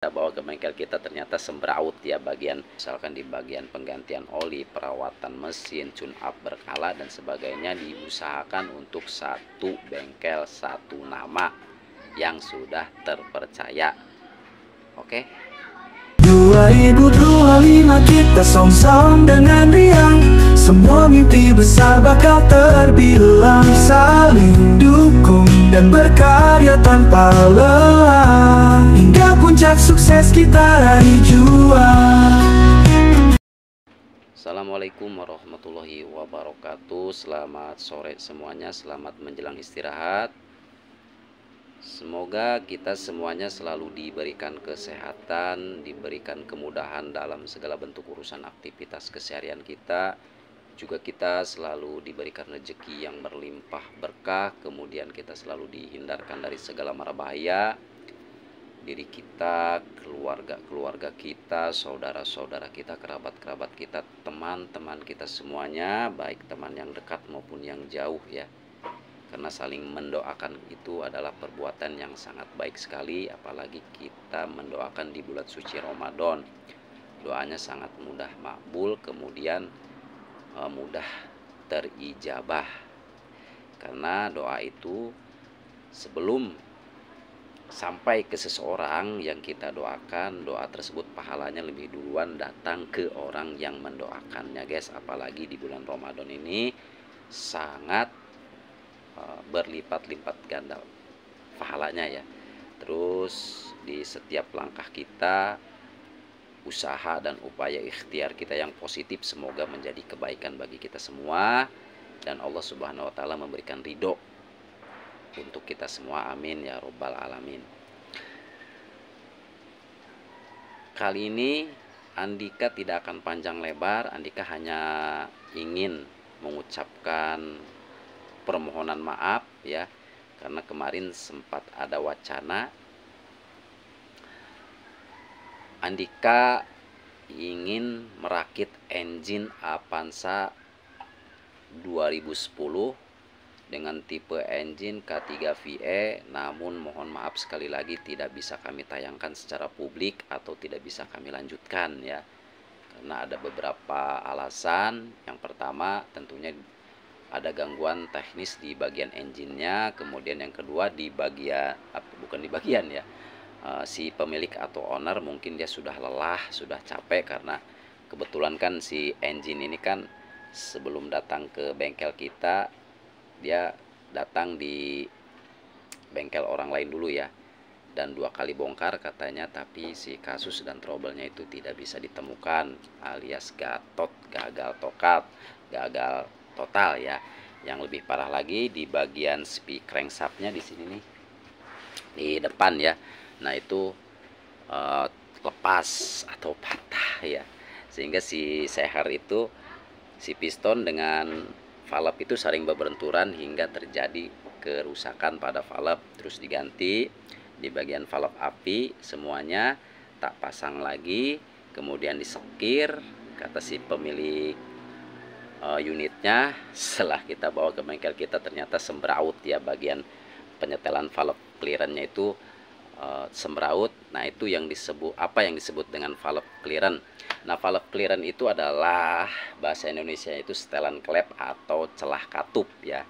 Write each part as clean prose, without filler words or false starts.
Kita bawa ke bengkel kita ternyata sembraut ya, bagian misalkan di bagian penggantian oli, perawatan mesin, tune up berkala dan sebagainya, diusahakan untuk satu bengkel satu nama yang sudah terpercaya. Oke. 2025 kita song-song dengan riang, semua mimpi besar bakal terbilang, saling dukung dan berkarya tanpa lelah, hingga puncak sukses kita raih juang. Assalamualaikum warahmatullahi wabarakatuh. Selamat sore semuanya, selamat menjelang istirahat. Semoga kita semuanya selalu diberikan kesehatan, diberikan kemudahan dalam segala bentuk urusan aktivitas keseharian kita. Juga kita selalu diberikan rezeki yang berlimpah berkah, kemudian kita selalu dihindarkan dari segala mara bahaya. Diri kita, keluarga kita, saudara-saudara kita, kerabat-kerabat kita, teman-teman kita semuanya, baik teman yang dekat maupun yang jauh ya. Karena saling mendoakan itu adalah perbuatan yang sangat baik sekali, apalagi kita mendoakan di bulan suci Ramadan. Doanya sangat mudah makbul, kemudian mudah terijabah. Karena doa itu sebelum sampai ke seseorang yang kita doakan, doa tersebut pahalanya lebih duluan datang ke orang yang mendoakannya guys. Apalagi di bulan Ramadan ini sangat berlipat-lipat ganda pahalanya ya. Terus di setiap langkah kita, usaha dan upaya ikhtiar kita yang positif semoga menjadi kebaikan bagi kita semua, dan Allah Subhanahu wa taala memberikan ridho untuk kita semua, amin ya robbal alamin. Kali ini Andika tidak akan panjang lebar. Andika hanya ingin mengucapkan permohonan maaf ya, karena kemarin sempat ada wacana Andika ingin merakit engine Avanza 2010 dengan tipe engine K3VE, namun mohon maaf sekali lagi tidak bisa kami tayangkan secara publik atau tidak bisa kami lanjutkan ya, karena ada beberapa alasan. Yang pertama tentunya ada gangguan teknis di bagian engine-nya, kemudian yang kedua di bagian bukan di bagian ya, si pemilik atau owner mungkin dia sudah lelah, sudah capek, karena kebetulan kan si engine ini kan sebelum datang ke bengkel kita dia datang di bengkel orang lain dulu ya, dan 2 kali bongkar katanya, tapi si kasus dan trouble-nya itu tidak bisa ditemukan, alias gagal total ya. Yang lebih parah lagi di bagian speed crankshaft-nya di sini nih, di depan ya. Nah itu lepas atau patah ya, sehingga si seher itu, si piston dengan valve itu saling berbenturan hingga terjadi kerusakan pada valve. Terus diganti di bagian valve api semuanya, tak pasang lagi, kemudian disekir kata si pemilik unitnya. Setelah kita bawa ke bengkel kita ternyata sembraut ya, bagian penyetelan valve clearance-nya itu sembraut. Nah itu yang disebut, apa yang disebut dengan valve clearance. Nah valve clearance itu adalah bahasa Indonesia itu setelan klep atau celah katup ya.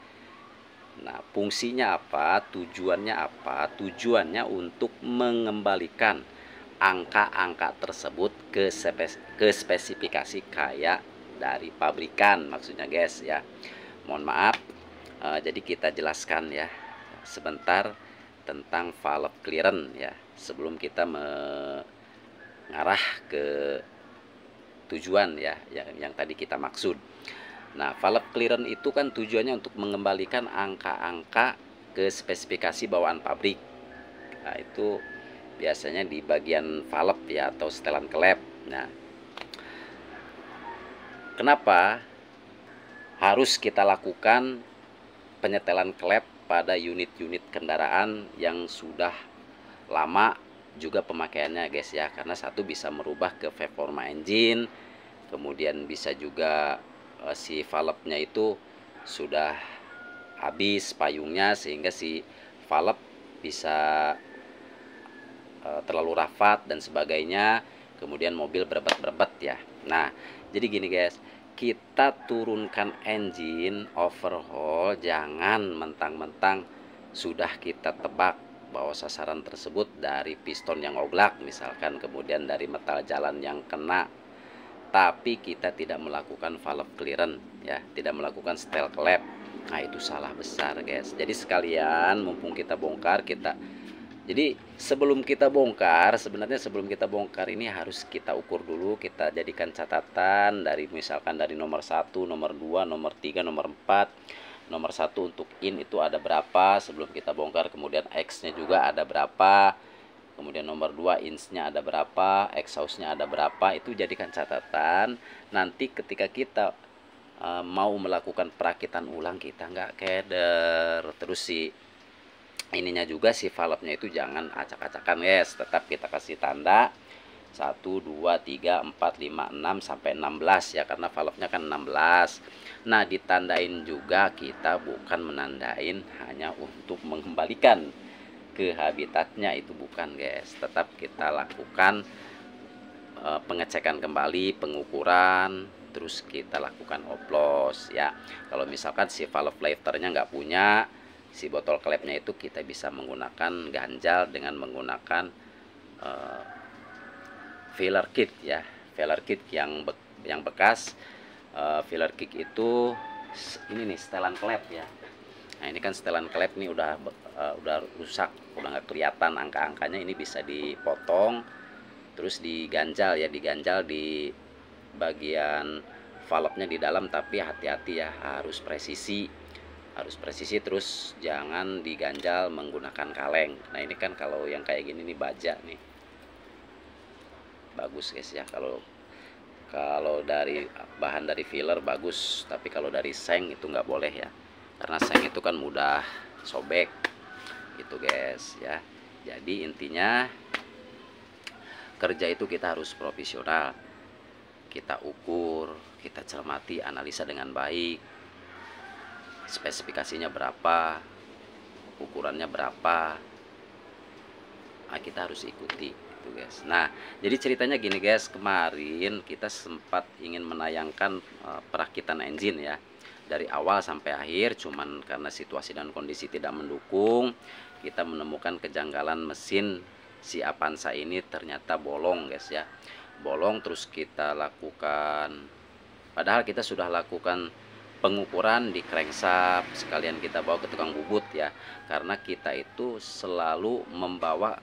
Nah fungsinya apa, tujuannya apa? Tujuannya untuk mengembalikan angka-angka tersebut ke spesifikasi kayak dari pabrikan maksudnya guys ya. Mohon maaf, jadi kita jelaskan ya sebentar tentang valve clearance ya, sebelum kita mengarah ke tujuan ya yang tadi kita maksud. Nah valve clearance itu kan tujuannya untuk mengembalikan angka-angka ke spesifikasi bawaan pabrik. Nah itu biasanya di bagian valve ya atau setelan klep. Nah kenapa harus kita lakukan penyetelan klep pada unit-unit kendaraan yang sudah lama juga pemakaiannya guys ya? Karena satu bisa merubah ke performa engine, kemudian bisa juga si valve-nya itu sudah habis payungnya, sehingga si valve bisa terlalu rapat dan sebagainya, kemudian mobil berebet-berebet ya. Nah, jadi gini guys, kita turunkan engine overhaul, jangan mentang-mentang sudah kita tebak bahwa sasaran tersebut dari piston yang oblak misalkan, kemudian dari metal jalan yang kena, tapi kita tidak melakukan valve clearance ya, tidak melakukan steel clap. Nah, itu salah besar guys. Jadi sekalian mumpung kita bongkar, jadi sebelum kita bongkar, sebenarnya sebelum kita bongkar ini harus kita ukur dulu, kita jadikan catatan dari misalkan dari nomor 1, nomor 2, nomor 3, nomor 4. Nomor 1 untuk in itu ada berapa sebelum kita bongkar, kemudian X-nya juga ada berapa, kemudian nomor 2 inch-nya ada berapa, exhaust-nya ada berapa. Itu jadikan catatan. Nanti ketika kita mau melakukan perakitan ulang, kita nggak keder. Terus ininya juga si valve-nya itu jangan acak-acakan guys, tetap kita kasih tanda 1, 2, 3, 4, 5, 6 sampai 16 ya, karena valve-nya kan 16. Nah, ditandain juga, kita bukan menandain hanya untuk mengembalikan ke habitatnya, itu bukan guys. Tetap kita lakukan pengecekan kembali, pengukuran, terus kita lakukan oplos ya. Kalau misalkan si valve lifternya nggak punya, si botol klepnya itu kita bisa menggunakan ganjal dengan menggunakan filler kit ya, filler kit yang bekas. Filler kit itu ini nih, setelan klep ya. Nah, ini kan setelan klep nih udah rusak, udah nggak kelihatan angka-angkanya. Ini bisa dipotong terus diganjal ya, diganjal di bagian valve-nya di dalam, tapi hati-hati ya, harus presisi, terus jangan diganjal menggunakan kaleng. Nah, ini kan kalau yang kayak gini nih baja nih bagus guys ya, kalau dari bahan dari filler bagus, tapi kalau dari seng itu nggak boleh ya, karena seng itu kan mudah sobek gitu guys ya. Jadi intinya kerja itu kita harus profesional, kita ukur, kita cermati, analisa dengan baik, spesifikasinya berapa, ukurannya berapa, nah, kita harus ikuti itu guys. Nah, jadi ceritanya gini guys, kemarin kita sempat ingin menayangkan perakitan engine ya, dari awal sampai akhir, cuman karena situasi dan kondisi tidak mendukung, kita menemukan kejanggalan mesin si Avanza ini ternyata bolong guys ya, bolong. Terus kita lakukan, padahal kita sudah lakukan pengukuran di crankshaft, sekalian kita bawa ke tukang bubut ya, karena kita itu selalu membawa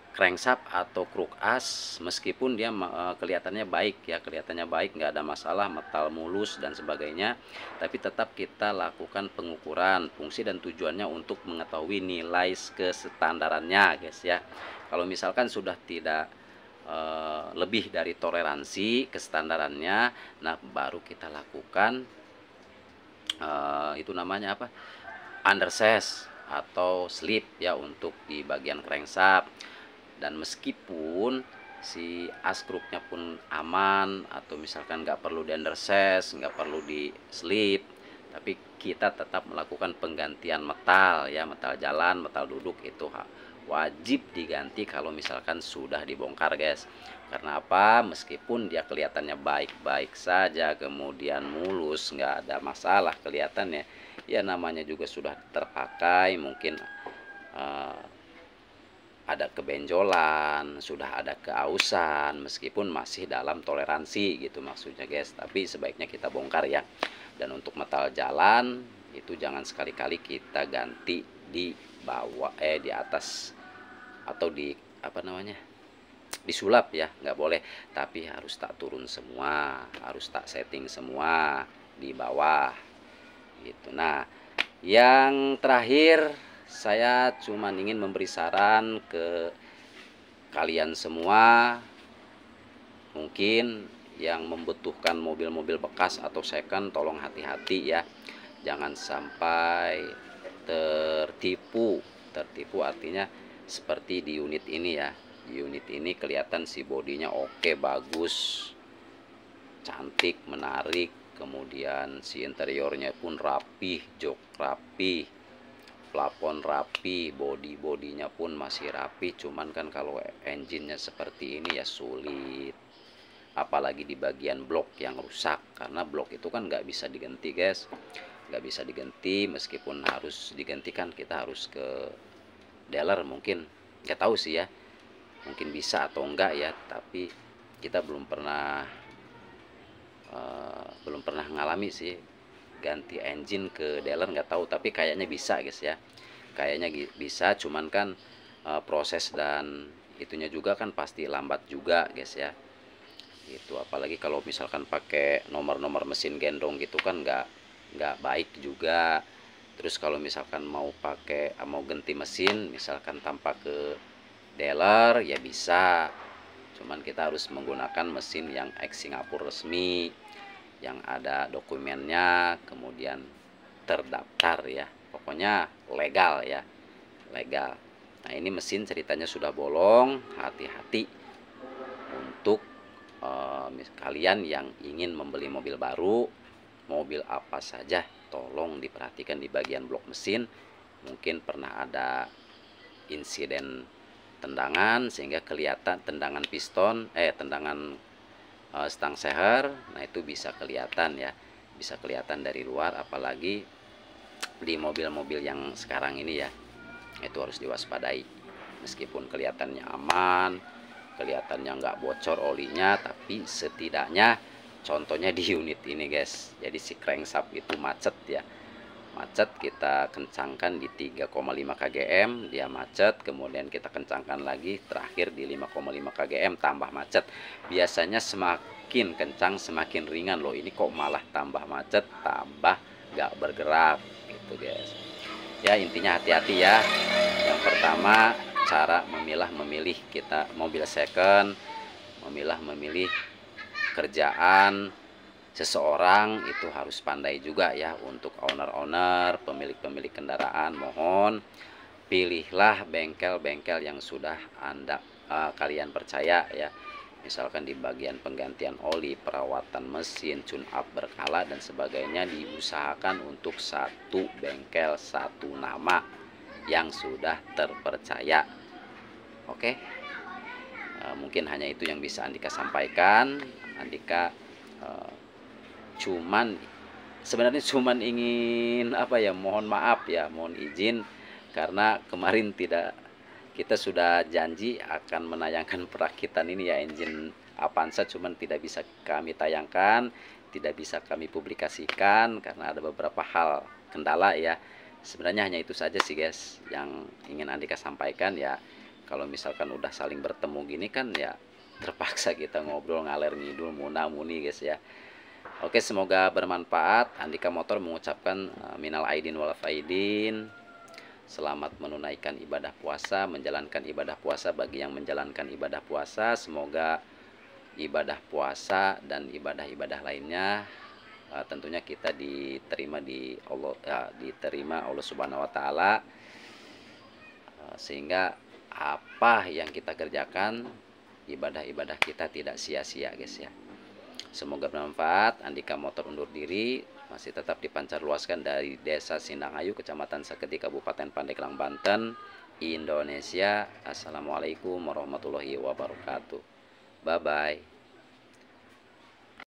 crankshaft atau kruk as, meskipun dia kelihatannya baik ya, kelihatannya baik, nggak ada masalah, metal mulus dan sebagainya, tapi tetap kita lakukan pengukuran. Fungsi dan tujuannya untuk mengetahui nilai kestandarannya guys ya. Kalau misalkan sudah tidak lebih dari toleransi kestandarannya, nah baru kita lakukan itu namanya apa, undersize atau slip ya, untuk di bagian crankshaft. Dan meskipun si askrupnya pun aman, atau misalkan nggak perlu di undersize, nggak perlu di slip, tapi kita tetap melakukan penggantian metal ya, metal jalan, metal duduk itu wajib diganti kalau misalkan sudah dibongkar guys. Karena apa? Meskipun dia kelihatannya baik-baik saja, kemudian mulus, nggak ada masalah kelihatannya, ya namanya juga sudah terpakai, mungkin ada kebenjolan, sudah ada keausan, meskipun masih dalam toleransi gitu maksudnya guys, tapi sebaiknya kita bongkar ya. Dan untuk metal jalan itu jangan sekali-kali kita ganti di bawah di atas, atau di apa namanya, disulap ya, nggak boleh, tapi harus tak turun semua, harus tak setting semua di bawah gitu. Nah, yang terakhir, saya cuma ingin memberi saran ke kalian semua, mungkin yang membutuhkan mobil-mobil bekas atau second, tolong hati-hati ya, jangan sampai tertipu. Artinya seperti di unit ini ya, di unit ini kelihatan si bodinya oke, bagus, cantik, menarik, kemudian si interiornya pun rapih, jok rapih, plafon rapi, bodinya pun masih rapi. Cuman kan kalau engine-nya seperti ini ya sulit, apalagi di bagian blok yang rusak, karena blok itu kan nggak bisa diganti guys, nggak bisa diganti. Meskipun harus digantikan, kita harus ke dealer, mungkin nggak tahu sih ya, mungkin bisa atau enggak ya, tapi kita belum pernah ngalami sih ganti engine ke dealer, nggak tahu, tapi kayaknya bisa guys ya, kayaknya bisa. Cuman kan proses dan itunya juga kan pasti lambat juga guys ya, gitu. Apalagi kalau misalkan pakai nomor-nomor mesin gendong gitu kan nggak baik juga. Terus kalau misalkan mau ganti mesin misalkan tanpa ke dealer ya bisa, cuman kita harus menggunakan mesin yang ex Singapura resmi, yang ada dokumennya, kemudian terdaftar ya, pokoknya legal ya, legal. Nah ini mesin ceritanya sudah bolong, hati-hati untuk kalian yang ingin membeli mobil baru, mobil apa saja, tolong diperhatikan di bagian blok mesin. Mungkin pernah ada insiden tendangan sehingga kelihatan tendangan piston, tendangan stang seher. Nah itu bisa kelihatan ya, bisa kelihatan dari luar, apalagi di mobil-mobil yang sekarang ini ya, itu harus diwaspadai. Meskipun kelihatannya aman, kelihatannya nggak bocor olinya, tapi setidaknya contohnya di unit ini guys, jadi si crankshaft itu macet ya, macet, kita kencangkan di 3,5 kgm dia macet, kemudian kita kencangkan lagi terakhir di 5,5 kgm tambah macet. Biasanya semakin kencang semakin ringan loh, ini kok malah tambah macet, tambah nggak bergerak gitu guys ya. Intinya hati-hati ya. Yang pertama, cara memilih kita mobil second, memilih kerjaan seseorang itu harus pandai juga ya. Untuk owner-owner, pemilik-pemilik kendaraan, mohon pilihlah bengkel-bengkel yang sudah kalian percaya ya. Misalkan di bagian penggantian oli, perawatan mesin, tune up berkala dan sebagainya, diusahakan untuk satu bengkel, satu nama yang sudah terpercaya. Oke, mungkin hanya itu yang bisa Andika sampaikan. Andika sebenarnya cuman ingin mohon maaf ya, mohon izin, karena kemarin kita sudah janji akan menayangkan perakitan ini ya, engine Avanza, cuman tidak bisa kami tayangkan, tidak bisa kami publikasikan karena ada beberapa hal kendala ya. Sebenarnya hanya itu saja sih guys yang ingin Andika sampaikan ya. Kalau misalkan udah saling bertemu gini kan ya, terpaksa kita ngobrol ngalir ngidul muna muni guys ya. Oke, semoga bermanfaat. Andika Motor mengucapkan minal aidin wal faidin. Selamat menunaikan ibadah puasa, menjalankan ibadah puasa bagi yang menjalankan ibadah puasa. Semoga ibadah puasa dan ibadah-ibadah lainnya tentunya kita diterima Allah Subhanahu wa taala, sehingga apa yang kita kerjakan, ibadah-ibadah kita tidak sia-sia guys ya. Semoga bermanfaat. Andika Motor undur diri, masih tetap dipancarluaskan dari Desa Sindangayu, Kecamatan Seketi, Kabupaten Pandeglang, Banten, Indonesia. Assalamualaikum warahmatullahi wabarakatuh. Bye bye.